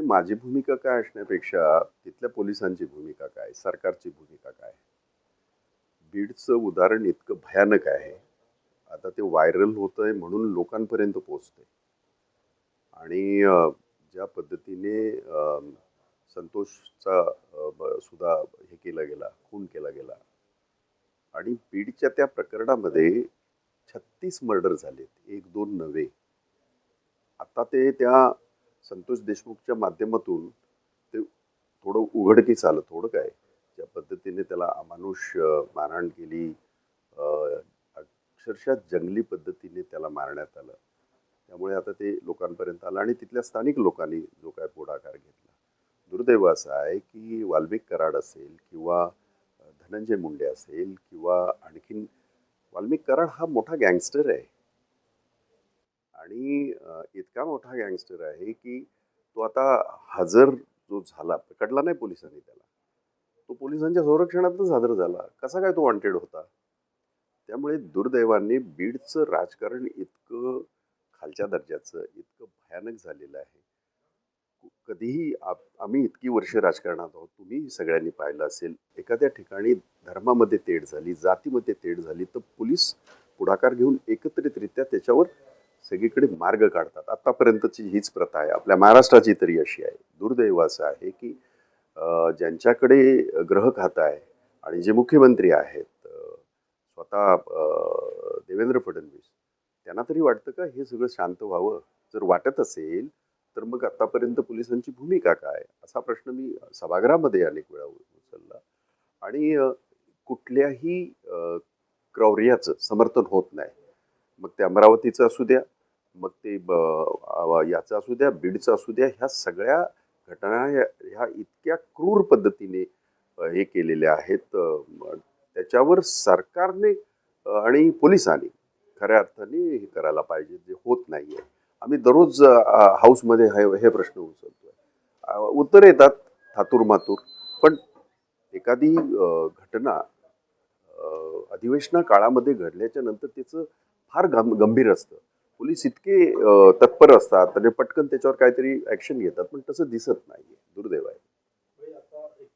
माझी भूमिका काय असण्यापेक्षा तिथल्या पोलिसांची भूमिका काय, सरकारची भूमिका काय. बीडचं उदाहरण इतकं भयानक आहे. आता ते व्हायरल होतंय म्हणून लोकांपर्यंत पोहोचतंय. आणि ज्या पद्धतीने संतोषचा सुद्धा हे केला गेला, खून केला गेला. आणि बीडच्या त्या प्रकरणामध्ये 36 मर्डर झालेत, 1-2 नव्हे. आता ते त्या संतोष देशमुखच्या माध्यमातून ते थोडं उघडकीस आलं. थोडं काय, ज्या पद्धतीने त्याला अमानुष मारहाण केली, अक्षरशः जंगली पद्धतीने त्याला मारण्यात आलं. त्यामुळे आता ते लोकांपर्यंत आलं आणि तिथल्या स्थानिक लोकांनी जो काय पुढाकार घेतला. दुर्दैव असं आहे की वाल्मिक कराड असेल किंवा धनंजय मुंडे असेल किंवा आणखीन वाल्मिक कराड हा मोठा गँगस्टर आहे आणि इतका मोठा गँगस्टर आहे की तो आता हजर जो झाला, पकडला नाही पोलिसांनी त्याला, तो पोलिसांच्या संरक्षणातच हजर झाला. कसा काय तो वॉन्टेड होता. त्यामुळे दुर्दैवाने बीडचं राजकारण इतकं खालच्या दर्जाचं, इतकं भयानक झालेलं आहे. कधीही आम्ही इतकी वर्ष राजकारणात आहोत, तुम्ही सगळ्यांनी पाहिलं असेल, एखाद्या ठिकाणी धर्मामध्ये तेढ झाली, जातीमध्ये तेढ झाली, तर पोलीस पुढाकार घेऊन एकत्रितरित्या त्याच्यावर सगळीकडे मार्ग काढतात. आतापर्यंतची हीच प्रथा आहे. आपल्या महाराष्ट्राची तरी अशी आहे. दुर्दैव असं आहे की ज्यांच्याकडे गृह खातं आहे आणि जे मुख्यमंत्री आहेत, स्वतः देवेंद्र फडणवीस, त्यांना तरी वाटतं का हे सगळं शांत व्हावं. जर वाटत असेल तर मग आतापर्यंत पोलिसांची भूमिका काय, असा प्रश्न मी सभागृहामध्ये अनेक वेळा उचलला. आणि कुठल्याही क्रौर्याचं समर्थन होत नाही. मग ते अमरावतीचं असू द्या, मग ते याचं असू द्या, बीडचं असू द्या, ह्या सगळ्या घटना ह्या इतक्या क्रूर पद्धतीने हे केलेल्या आहेत. त्याच्यावर सरकारने आणि पोलिसांनी खऱ्या अर्थाने हे करायला पाहिजे, जे होत नाही आहे. आम्ही दररोज हाऊसमध्ये हे प्रश्न उचलतोय, उत्तर येतात थातूर-मातूर. पण एखादी घटना अधिवेशना काळामध्ये घडल्याच्या नंतर त्याचं फार गंभीर असतं. पोलीस इतके तत्पर असतात आणि पटकन त्याच्यावर काहीतरी ॲक्शन घेतात, पण तसं दिसत नाही. दुर्दैव आहे.